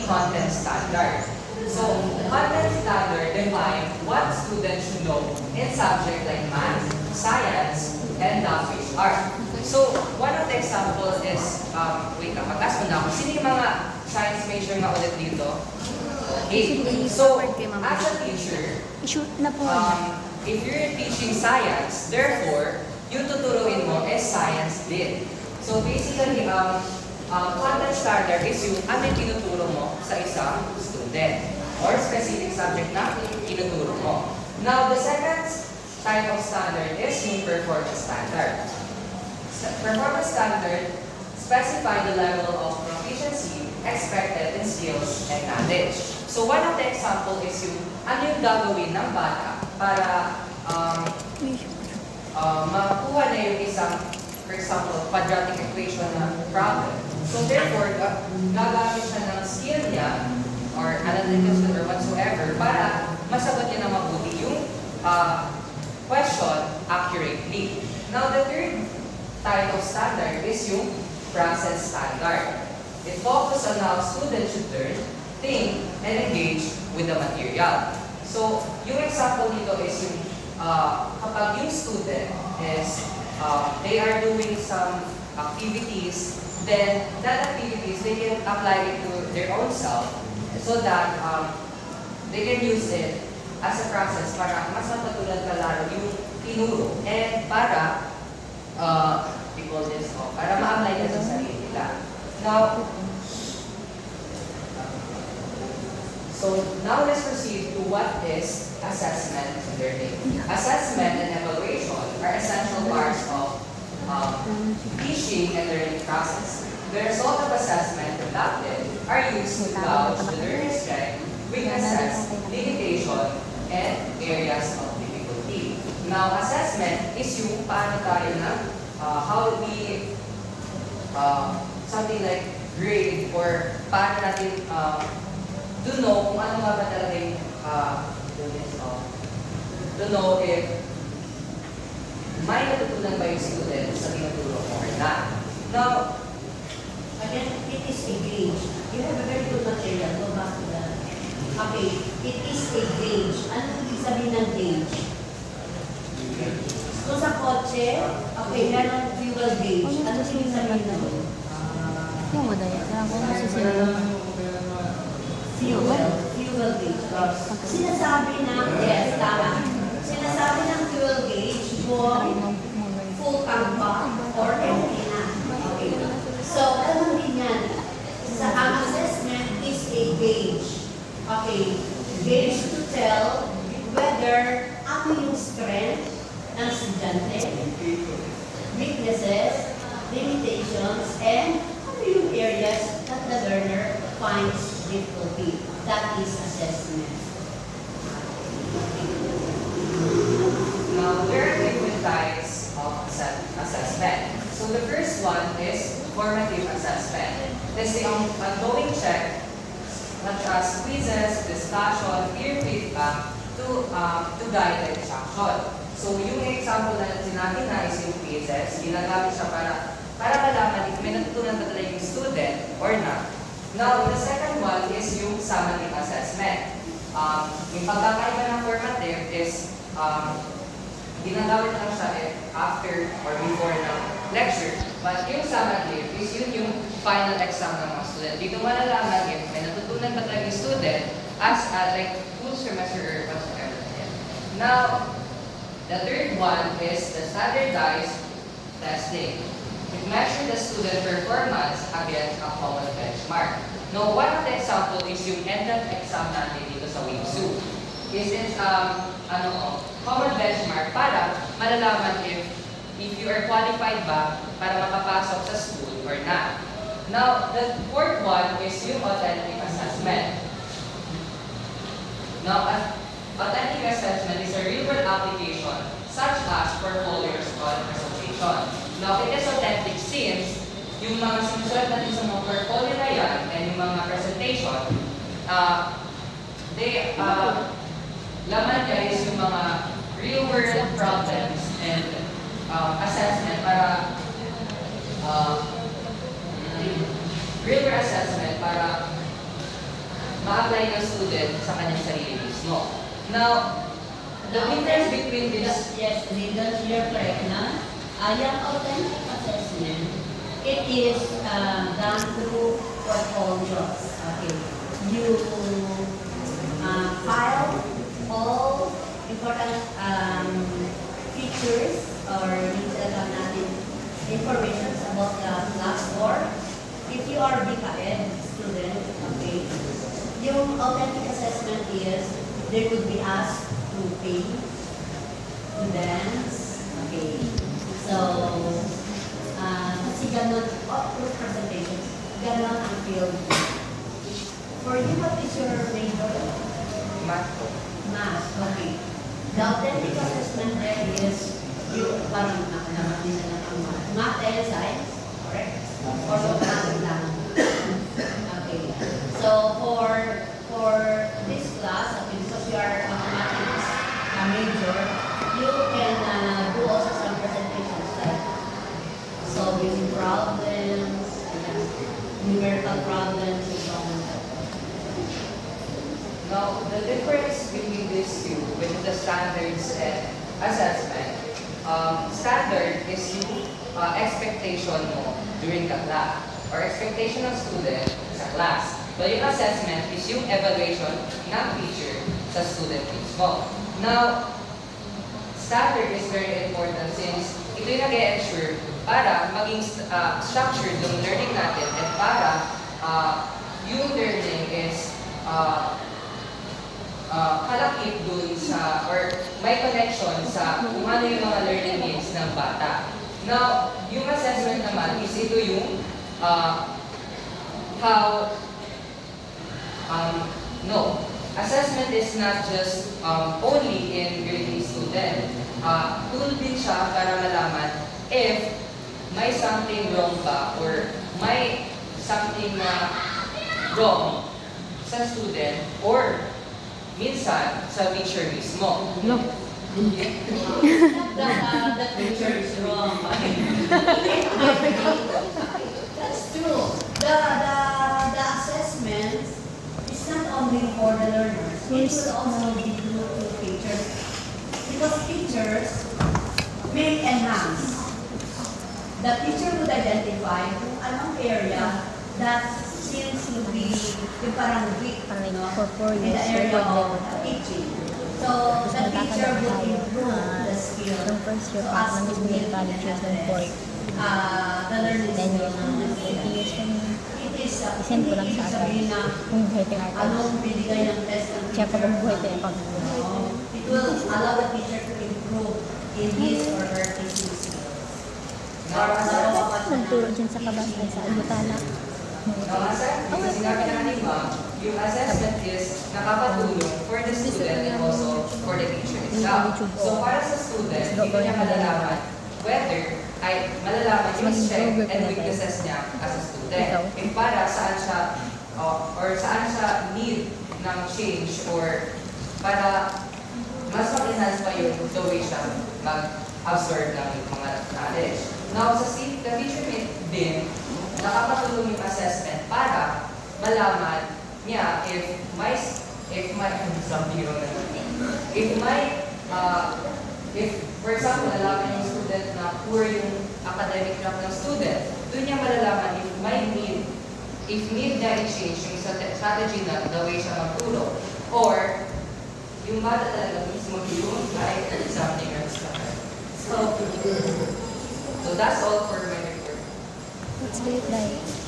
content standard. So, content standard defines what students should know in subjects like math, science, and language art. So, one of the examples is, wait lang, mag-ask mo na ako. Sino yung mga science major nga ulit dito? Okay. So, as a teacher, I-shoot na po. if you're teaching science, therefore, yung tuturuin mo is science din. So, basically, content standard is yung ano yung tinuturo mo sa isang student or specific subject na tinuturo mo. Now, the second type of standard is yung performance standard. Performance standard specify the level of proficiency expected in skills and knowledge. So, one of the example is yung ano yung gagawin ng bata para makuha na yung isang, for example, quadratic equation na problem. So, therefore, gagamit siya ng skill niya or analytical skill or whatsoever para masagot niya na mabuti yung question accurately. Now, the third type of standard is yung process standard. It focuses on how students should learn, think, and engage with the material. So, yung example nito is yung kapag yung student is they are doing some activities, then that activities, they can apply it to their own self so that they can use it as a process para mas mapatulan ka lalo yung tinuro and para para ma-apply ka sa sarili nila. Now, let's proceed to what is assessment and learning. Assessment and evaluation are essential parts of teaching and learning process. The result of assessment conducted are used to gauge the learner's strength, weaknesses, limitation, and areas of difficulty. Now, assessment is yung paano tayo na how we something like grade or paano natin to know kung ano nga ba talaga yung to know if may natutunan ba yung student sa tinuturo mo or not. Now, again, it is a gauge. You have a very good material. Go back to that. Okay, it is a gauge. Ano ibig sabihin ng gauge? Kung sa kotse, okay, meron fuel gauge. Ano ibig sabihin ng Yung mo dahil. Kailangan ko masisirin. fuel gauge. Sinasabi ng, yes, tama. Sinasabi ng fuel gauge kung full tank ba or empty na. Okay. So, alam din yan. Ang assessment is a gauge. Okay. Gauge to tell whether ano yung strength ng estudyante, weaknesses, limitations, and ano yung areas that the learner finds difficulty. That is assessment. now there are different types of assessment. So the first one is formative assessment. This is the ongoing check, such as quizzes, discussion, peer feedback to guide the instruction. So yung example na sinabi na is yung quizzes, ginagamit siya para malaman if may natutunan ba talaga yung student or not. Now, the second one is yung summative assessment. Yung pagkakaiba ng formative is ginagamit lang siya after or before ng lecture. But yung summative is yung final exam ng mga student. Dito malalaman if may natutunan ba talaga yung student as like full semester or whatsoever. Now, the third one is the standardized testing. It measures the student performance against a common benchmark. Now, one of the example is yung end-of exam natin dito sa WIMSU. This is common benchmark para malalaman if you are qualified ba para makapasok sa school or not. Now, the fourth one is yung authentic assessment. Now, authentic assessment is a real-world application such as portfolio or presentation. Now, it is authentic since yung mga sinusulat natin sa mga portfolio na yan and yung mga presentation, laman niya is yung mga real-world problems and assessment para real-world assessment para ma-apply ng student sa kanyang sarili mismo. Now, the difference between this, Yes, legal, you're correct na. Yung authentic assessment, it is done through portfolios. Okay. You file all important features or yung talaga natin information about the class or if you are BKED student, okay, yung authentic assessment is they would be asked to pay, to dance, okay. So, kasi ganun, through presentations, ganun ang field. For you, what is your major? math po. Math, okay. The authentic assessment there is, you, parang naman din na lang ang math. Math and science, correct? Or math lang. Okay. So, for this class, okay, because you are a mathematics major, you can do also some presentations like solving problems, numerical problems, and so on. Now, the difference between these two, with the standards and assessment, standard is yung expectation mo during the class, or expectation ng student sa class. So, yung assessment is yung evaluation ng teacher sa student mismo. Now, standard is very important since ito yung nag-ensure para maging structured yung learning natin at para yung learning is kalakip dun sa, or may connection sa kung ano yung mga learning needs ng bata. Now, yung assessment naman is ito yung assessment is not just only in grading student. Tool din siya para malaman if may something wrong ba or may something na wrong sa student or minsan sa teacher mismo. No. The teacher is wrong. That's true. The assessment is not only for the learners. It will also be due to teachers. Because teachers may enhance. The teacher would identify kung anong area that seems to be yung parang weak, no? For 4 In the years, area record of level 4. teaching. So, the teacher will improve the skill. Yung first year to pa, ask nang to gusto build yung college years ng 4. the learning 10 skill years ng na. the 80 student. years pa niya. It is, Isend ko lang hindi sa ibig sabihin na kung buhay tayo natin. anong binigay ng test ng Siya pa kung buhay tayo pag It will allow the teacher to improve in his or her teaching skills. Nagturo dyan sa kabantay sa Alutala. Now, as sinabi na kanina, yung assessment is nakakatulong for the student and also for the teacher itself. So, para sa student, hindi niya malalaman whether ay malalaman yung strength and weaknesses niya as a student. And para saan siya or saan siya need ng change or para mas mag-enhance pa yung the way siya mag-absorb ng mga knowledge. Now, sa teacher din, nakakatulong yung assessment para malaman niya if may for example, nalaman yung student na poor yung academic track ng student, doon niya malalaman if need niya i-change yung strategy na the way siya magtulong or yung bata talaga mismo yung ay something else na. So that's all for my report. That's great, guys.